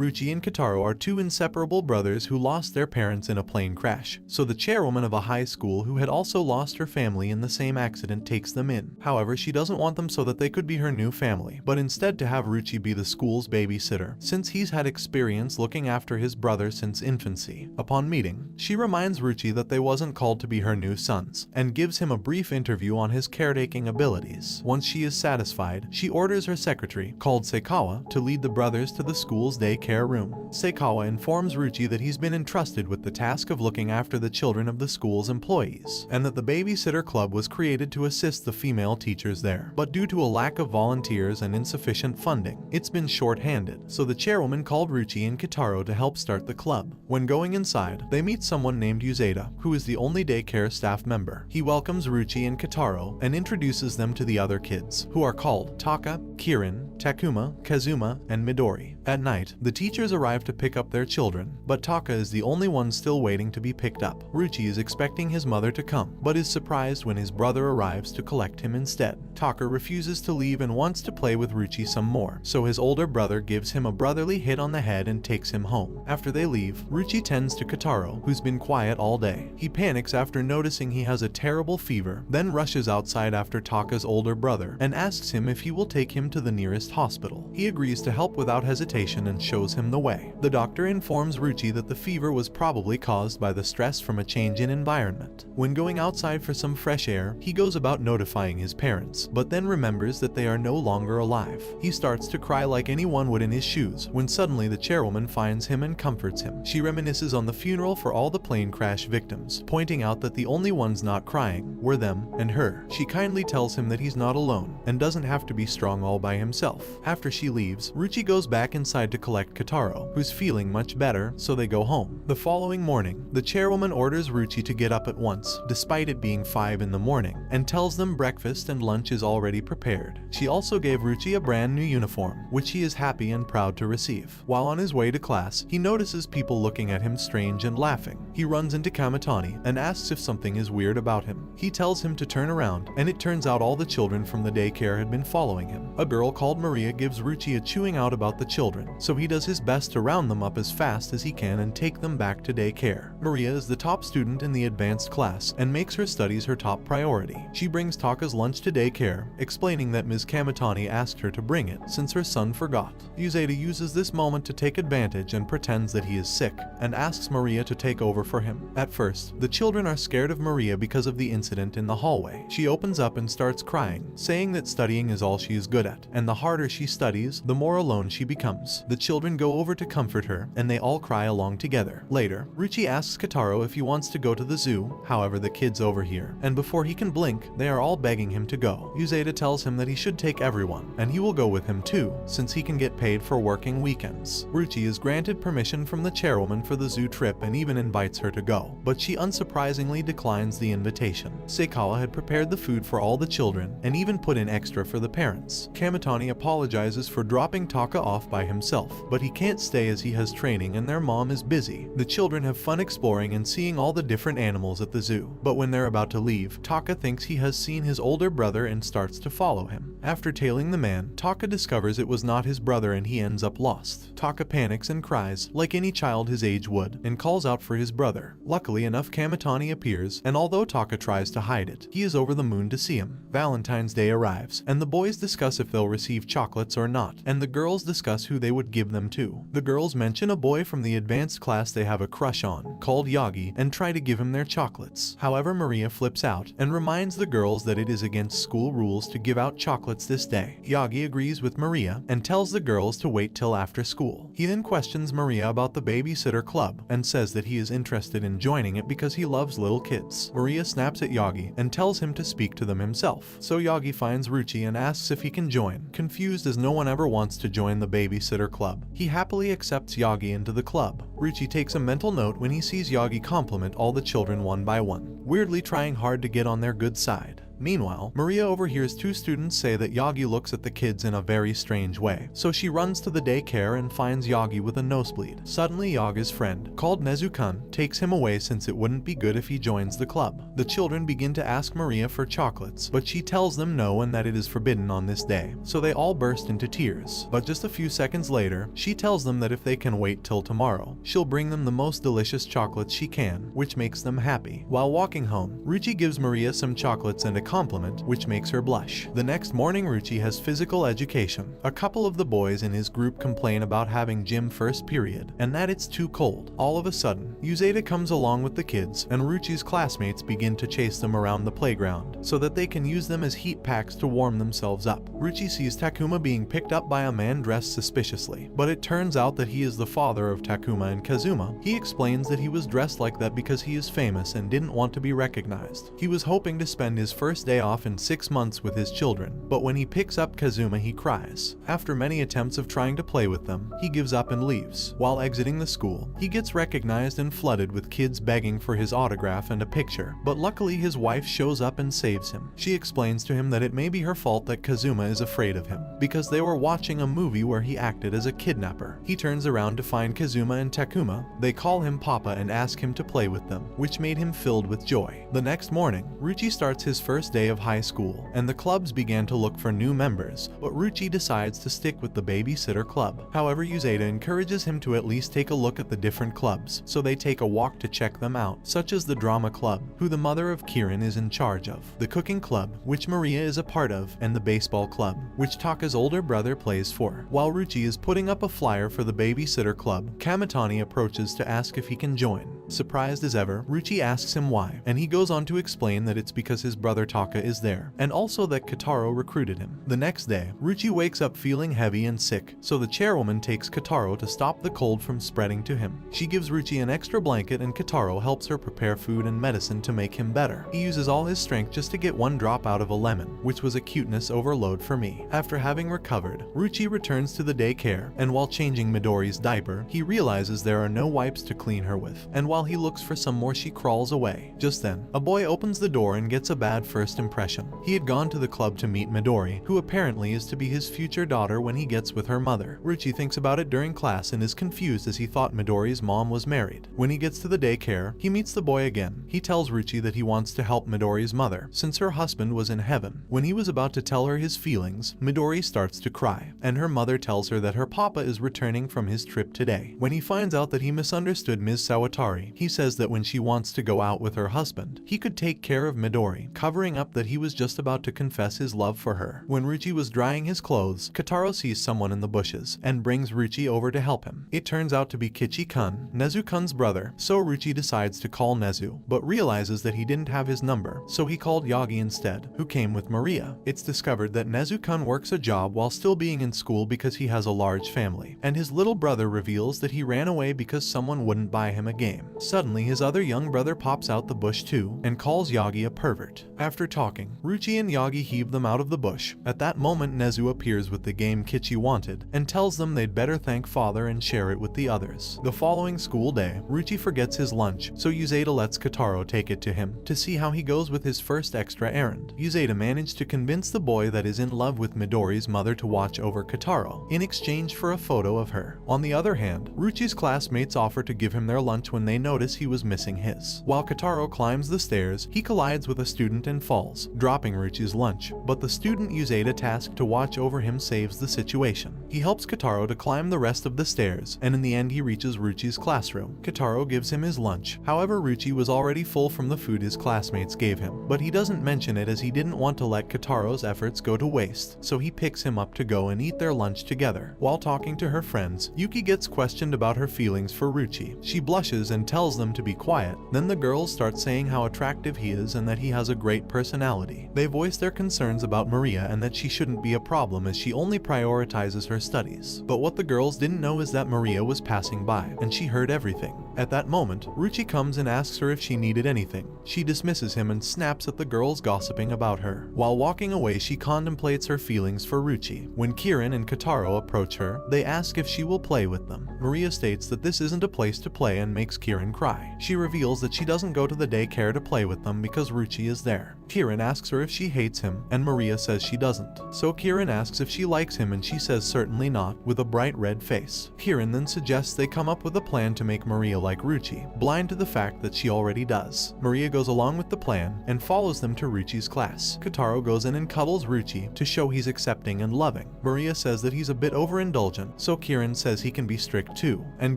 Ruchi and Kitaro are two inseparable brothers who lost their parents in a plane crash, so the chairwoman of a high school who had also lost her family in the same accident takes them in. However, she doesn't want them so that they could be her new family, but instead to have Ruchi be the school's babysitter, since he's had experience looking after his brother since infancy. Upon meeting, she reminds Ruchi that they wasn't called to be her new sons, and gives him a brief interview on his caretaking abilities. Once she is satisfied, she orders her secretary, called Seikawa, to lead the brothers to the school's daycare room. Seikawa informs Ruchi that he's been entrusted with the task of looking after the children of the school's employees, and that the babysitter club was created to assist the female teachers there. But due to a lack of volunteers and insufficient funding, it's been short-handed, so the chairwoman called Ruchi and Kitaro to help start the club. When going inside, they meet someone named Uzeda, who is the only daycare staff member. He welcomes Ruchi and Kitaro and introduces them to the other kids, who are called Taka, Kirin, Takuma, Kazuma, and Midori. At night, the teachers arrive to pick up their children, but Taka is the only one still waiting to be picked up. Ruchi is expecting his mother to come, but is surprised when his brother arrives to collect him instead. Taka refuses to leave and wants to play with Ruchi some more, so his older brother gives him a brotherly hit on the head and takes him home. After they leave, Ruchi tends to Kitaro, who's been quiet all day. He panics after noticing he has a terrible fever, then rushes outside after Taka's older brother and asks him if he will take him to the nearest hospital. He agrees to help without hesitation and shows him the way. The doctor informs Ruchi that the fever was probably caused by the stress from a change in environment. When going outside for some fresh air, he goes about notifying his parents, but then remembers that they are no longer alive. He starts to cry like anyone would in his shoes, when suddenly the chairwoman finds him and comforts him. She reminisces on the funeral for all the plane crash victims, pointing out that the only ones not crying were them and her. She kindly tells him that he's not alone, and doesn't have to be strong all by himself. After she leaves, Ruchi goes back inside to collect Kitaro, who's feeling much better, so they go home. The following morning, the chairwoman orders Ruchi to get up at once, despite it being 5 in the morning, and tells them breakfast and lunch is already prepared. She also gave Ruchi a brand new uniform, which he is happy and proud to receive. While on his way to class, he notices people looking at him strange and laughing. He runs into Kamitani and asks if something is weird about him. He tells him to turn around, and it turns out all the children from the daycare had been following him. A girl called Maria gives Ruchi a chewing out about the children, so he does his best to round them up as fast as he can and take them back to daycare. Maria is the top student in the advanced class and makes her studies her top priority. She brings Taka's lunch to daycare, explaining that Ms. Kamitani asked her to bring it since her son forgot. Uzeda uses this moment to take advantage and pretends that he is sick, and asks Maria to take over for him. At first, the children are scared of Maria because of the incident in the hallway. She opens up and starts crying, saying that studying is all she is good at, and the harder she studies, the more alone she becomes. The children go over to comfort her, and they all cry along together. Later, Ruchi asks Kitaro if he wants to go to the zoo, however the kids overhear, and before he can blink, they are all begging him to go. Uzeda tells him that he should take everyone, and he will go with him too, since he can get paid for working weekends. Ruchi is granted permission from the chairwoman for the zoo trip and even invites her to go, but she unsurprisingly declines the invitation. Seikawa had prepared the food for all the children, and even put in extra for the parents. Kamitani apologizes for dropping Taka off by himself, but he can't stay as he has training and their mom is busy. The children have fun exploring and seeing all the different animals at the zoo, but when they're about to leave, Taka thinks he has seen his older brother and starts to follow him. After tailing the man, Taka discovers it was not his brother and he ends up lost. Taka panics and cries, like any child his age would, and calls out for his brother. Luckily enough, Kamitani appears, and although Taka tries to hide it, he is over the moon to see him. Valentine's Day arrives, and the boys discuss if they'll receive chocolates or not, and the girls discuss who they would give them to. The girls mention a boy from the advanced class they have a crush on, called Yagi, and try to give him their chocolates. However, Maria flips out and reminds the girls that it is against school rules to give out chocolates this day. Yagi agrees with Maria and tells the girls to wait till after school. He then questions Maria about the babysitter club and says that he is interested in joining it because he loves little kids. Maria snaps at Yagi and tells him to speak to them himself. So Yagi finds Ruchi and asks if he can join, confused as no one ever wants to join the babysitter club. He happily accepts Yagi into the club. Ruchi takes a mental note when he sees Yagi compliment all the children one by one, weirdly trying hard to get on their good side. Meanwhile, Maria overhears two students say that Yagi looks at the kids in a very strange way, so she runs to the daycare and finds Yagi with a nosebleed. Suddenly, Yagi's friend, called Nezu-kun, takes him away since it wouldn't be good if he joins the club. The children begin to ask Maria for chocolates, but she tells them no and that it is forbidden on this day, so they all burst into tears. But just a few seconds later, she tells them that if they can wait till tomorrow, she'll bring them the most delicious chocolates she can, which makes them happy. While walking home, Ruchi gives Maria some chocolates and a compliment, which makes her blush. The next morning, Ruchi has physical education. A couple of the boys in his group complain about having gym first period, and that it's too cold. All of a sudden, Yuzeta comes along with the kids, and Ruchi's classmates begin to chase them around the playground, so that they can use them as heat packs to warm themselves up. Ruchi sees Takuma being picked up by a man dressed suspiciously, but it turns out that he is the father of Takuma and Kazuma. He explains that he was dressed like that because he is famous and didn't want to be recognized. He was hoping to spend his first day off in 6 months with his children, but when he picks up Kazuma, he cries. After many attempts of trying to play with them, he gives up and leaves. While exiting the school, he gets recognized and flooded with kids begging for his autograph and a picture, but luckily his wife shows up and saves him. She explains to him that it may be her fault that Kazuma is afraid of him, because they were watching a movie where he acted as a kidnapper. He turns around to find Kazuma and Takuma. They call him Papa and ask him to play with them, which made him filled with joy. The next morning, Ruchi starts his first day of high school, and the clubs began to look for new members, but Ruchi decides to stick with the babysitter club. However, Yuzeta encourages him to at least take a look at the different clubs, so they take a walk to check them out, such as the drama club, who the mother of Kirin is in charge of, the cooking club, which Maria is a part of, and the baseball club, which Taka's older brother plays for. While Ruchi is putting up a flyer for the babysitter club, Kamitani approaches to ask if he can join. Surprised as ever, Ruchi asks him why, and he goes on to explain that it's because his brother Taka is there, and also that Kotaro recruited him. The next day, Ruchi wakes up feeling heavy and sick, so the chairwoman takes Kotaro to stop the cold from spreading to him. She gives Ruchi an extra blanket and Kotaro helps her prepare food and medicine to make him better. He uses all his strength just to get one drop out of a lemon, which was a cuteness overload for me. After having recovered, Ruchi returns to the daycare, and while changing Midori's diaper, he realizes there are no wipes to clean her with, and while he looks for some more, she crawls away. Just then, a boy opens the door and gets a bad first impression. He had gone to the club to meet Midori, who apparently is to be his future daughter when he gets with her mother. Ruchi thinks about it during class and is confused as he thought Midori's mom was married. When he gets to the daycare, he meets the boy again. He tells Ruchi that he wants to help Midori's mother, since her husband was in heaven. When he was about to tell her his feelings, Midori starts to cry, and her mother tells her that her papa is returning from his trip today. When he finds out that he misunderstood Ms. Sawatari, he says that when she wants to go out with her husband, he could take care of Midori, covering up that he was just about to confess his love for her. When Ruchi was drying his clothes, Kotaro sees someone in the bushes and brings Ruchi over to help him. It turns out to be Kichi-kun, Nezu-kun's brother, so Ruchi decides to call Nezu, but realizes that he didn't have his number, so he called Yagi instead, who came with Maria. It's discovered that Nezu-kun works a job while still being in school because he has a large family, and his little brother reveals that he ran away because someone wouldn't buy him a game. Suddenly, his other young brother pops out the bush too, and calls Yagi a pervert. After talking, Ruchi and Yagi heave them out of the bush. At that moment, Nezu appears with the game Kichi wanted, and tells them they'd better thank father and share it with the others. The following school day, Ruchi forgets his lunch, so Yuzeta lets Kotaro take it to him, to see how he goes with his first extra errand. Yuzeta managed to convince the boy that is in love with Midori's mother to watch over Kotaro, in exchange for a photo of her. On the other hand, Ruchi's classmates offer to give him their lunch when they notice he was missing his. While Kotaro climbs the stairs, he collides with a student and falls, dropping Ruchi's lunch, but the student Yuzeta tasked to watch over him saves the situation. He helps Kotaro to climb the rest of the stairs, and in the end he reaches Ruchi's classroom. Kotaro gives him his lunch, however Ruchi was already full from the food his classmates gave him, but he doesn't mention it as he didn't want to let Kotaro's efforts go to waste, so he picks him up to go and eat their lunch together. While talking to her friends, Yuki gets questioned about her feelings for Ruchi. She blushes and tells them to be quiet. Then the girls start saying how attractive he is and that he has a great personality. They voice their concerns about Maria and that she shouldn't be a problem as she only prioritizes her studies. But what the girls didn't know is that Maria was passing by, and she heard everything. At that moment, Ruchi comes and asks her if she needed anything. She dismisses him and snaps at the girls gossiping about her. While walking away, she contemplates her feelings for Ruchi. When Kirin and Kotaro approach her, they ask if she will play with them. Maria states that this isn't a place to play and makes Kirin and cry. She reveals that she doesn't go to the daycare to play with them because Ruchi is there. Kieran asks her if she hates him, and Maria says she doesn't. So Kieran asks if she likes him, and she says certainly not, with a bright red face. Kieran then suggests they come up with a plan to make Maria like Ruchi, blind to the fact that she already does. Maria goes along with the plan and follows them to Ruchi's class. Kotaro goes in and cuddles Ruchi to show he's accepting and loving. Maria says that he's a bit overindulgent, so Kieran says he can be strict too, and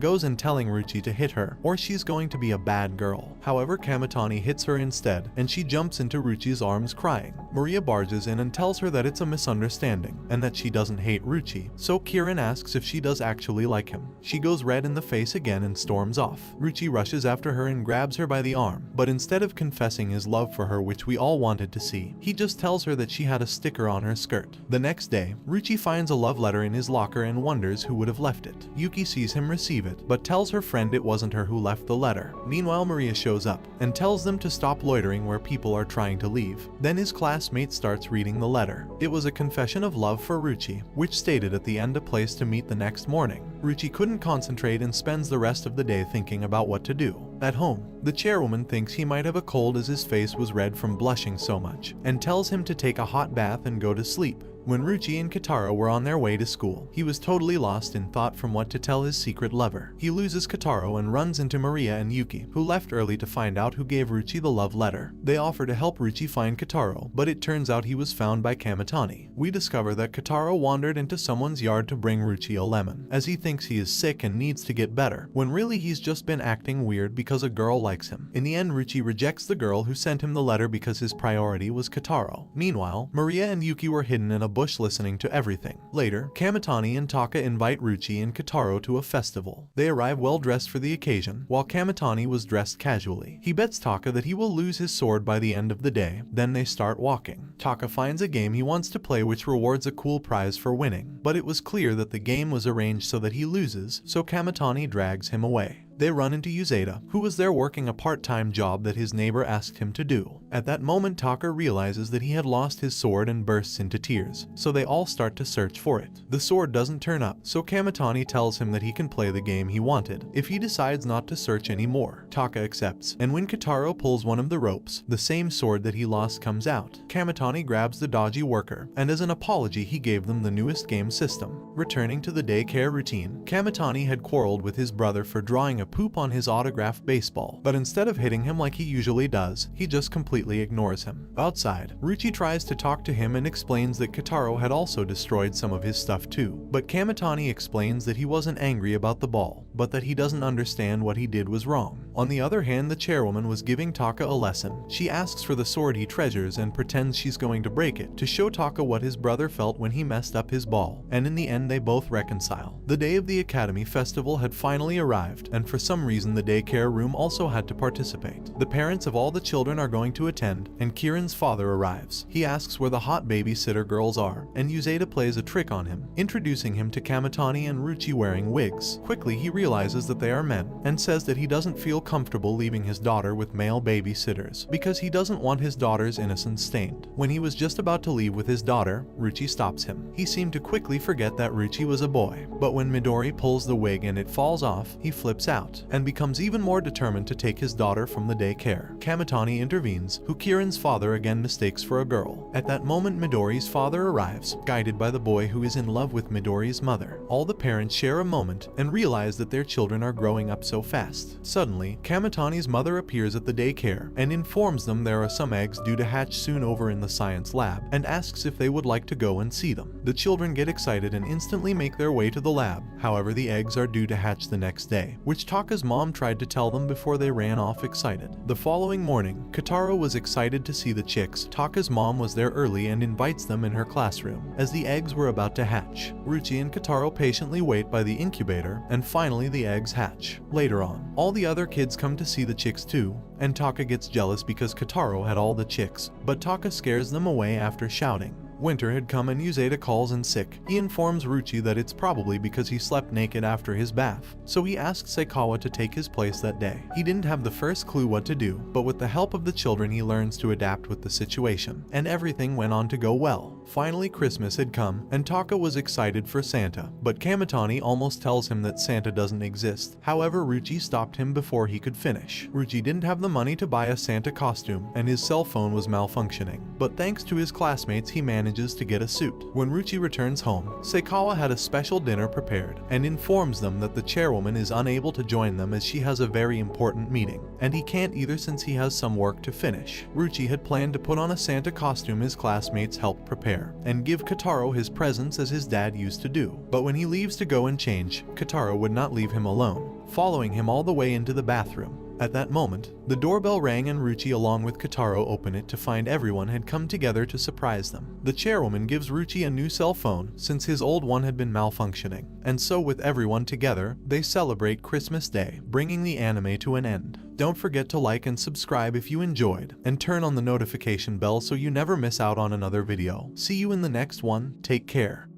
goes in telling Ruchi to hit her, or she's going to be a bad girl. However, Kamitani hits her instead, and she jumps into Ruchi's arms crying. Maria barges in and tells her that it's a misunderstanding, and that she doesn't hate Ruchi, so Kieran asks if she does actually like him. She goes red in the face again and storms off. Ruchi rushes after her and grabs her by the arm, but instead of confessing his love for her, which we all wanted to see, he just tells her that she had a sticker on her skirt. The next day, Ruchi finds a love letter in his locker and wonders who would have left it. Yuki sees him receive it, but tells her friend it wasn't her who left the letter. Meanwhile, Maria shows up and tells them to stop loitering where people are trying to leave. Then his classmate starts reading the letter. It was a confession of love for Ruchi, which stated at the end a place to meet the next morning. Ruchi couldn't concentrate and spends the rest of the day thinking about what to do. At home, the chairwoman thinks he might have a cold as his face was red from blushing so much, and tells him to take a hot bath and go to sleep. When Ruchi and Kotaro were on their way to school, he was totally lost in thought from what to tell his secret lover. He loses Kotaro and runs into Maria and Yuki, who left early to find out who gave Ruchi the love letter. They offer to help Ruchi find Kotaro, but it turns out he was found by Kamitani. We discover that Kotaro wandered into someone's yard to bring Ruchi a lemon, as he thinks he is sick and needs to get better, when really he's just been acting weird because a girl likes him. In the end, Ruchi rejects the girl who sent him the letter because his priority was Kotaro. Meanwhile, Maria and Yuki were hidden in a bush listening to everything. Later, Kamitani and Taka invite Ruchi and Kotaro to a festival. They arrive well dressed for the occasion, while Kamitani was dressed casually. He bets Taka that he will lose his sword by the end of the day. Then they start walking. Taka finds a game he wants to play which rewards a cool prize for winning, but it was clear that the game was arranged so that he loses, so Kamitani drags him away. They run into Uzeda, who was there working a part-time job that his neighbor asked him to do. At that moment, Taka realizes that he had lost his sword and bursts into tears, so they all start to search for it. The sword doesn't turn up, so Kamitani tells him that he can play the game he wanted if he decides not to search anymore. Taka accepts, and when Kotaro pulls one of the ropes, the same sword that he lost comes out. Kamitani grabs the dodgy worker, and as an apology he gave them the newest game system. Returning to the daycare routine, Kamitani had quarreled with his brother for drawing a poop on his autographed baseball, but instead of hitting him like he usually does, he just completely ignores him. Outside, Ruchi tries to talk to him and explains that Kotaro had also destroyed some of his stuff too, but Kamitani explains that he wasn't angry about the ball, but that he doesn't understand what he did was wrong. On the other hand, the chairwoman was giving Taka a lesson. She asks for the sword he treasures and pretends she's going to break it to show Taka what his brother felt when he messed up his ball, and in the end they both reconcile. The day of the Academy Festival had finally arrived, and for some reason the daycare room also had to participate. The parents of all the children are going to attend, and Kieran's father arrives. He asks where the hot babysitter girls are, and Uzeda plays a trick on him, introducing him to Kamitani and Ruchi wearing wigs. Quickly he realizes that they are men, and says that he doesn't feel comfortable leaving his daughter with male babysitters, because he doesn't want his daughter's innocence stained. When he was just about to leave with his daughter, Ruchi stops him. He seemed to quickly forget that Ruchi was a boy, but when Midori pulls the wig and it falls off, he flips out, and becomes even more determined to take his daughter from the daycare. Kamitani intervenes, who Kieran's father again mistakes for a girl. At that moment, Midori's father arrives, guided by the boy who is in love with Midori's mother. All the parents share a moment and realize that their children are growing up so fast. Suddenly, Kamitani's mother appears at the daycare and informs them there are some eggs due to hatch soon over in the science lab, and asks if they would like to go and see them. The children get excited and instantly make their way to the lab. However, the eggs are due to hatch the next day, which Taka's mom tried to tell them before they ran off excited. The following morning, Kotaro was excited to see the chicks. Taka's mom was there early and invites them in her classroom, as the eggs were about to hatch. Ruchi and Kotaro patiently wait by the incubator, and finally the eggs hatch. Later on, all the other kids come to see the chicks too, and Taka gets jealous because Kotaro had all the chicks, but Taka scares them away after shouting, Winter had come and Yuzeta calls in sick. He informs Ruchi that it's probably because he slept naked after his bath, so he asks Seikawa to take his place that day. He didn't have the first clue what to do, but with the help of the children he learns to adapt with the situation, and everything went on to go well. Finally Christmas had come, and Taka was excited for Santa, but Kamitani almost tells him that Santa doesn't exist. However, Ruchi stopped him before he could finish. Ruchi didn't have the money to buy a Santa costume, and his cell phone was malfunctioning, but thanks to his classmates he manages to get a suit. When Ruchi returns home, Seikawa had a special dinner prepared, and informs them that the chairwoman is unable to join them as she has a very important meeting, and he can't either since he has some work to finish. Ruchi had planned to put on a Santa costume his classmates helped prepare, and give Kotaro his presents as his dad used to do. But when he leaves to go and change, Kotaro would not leave him alone, following him all the way into the bathroom. At that moment, the doorbell rang and Ruchi along with Kotaro open it to find everyone had come together to surprise them. The chairwoman gives Ruchi a new cell phone since his old one had been malfunctioning, and so with everyone together, they celebrate Christmas Day, bringing the anime to an end. Don't forget to like and subscribe if you enjoyed, and turn on the notification bell so you never miss out on another video. See you in the next one, take care.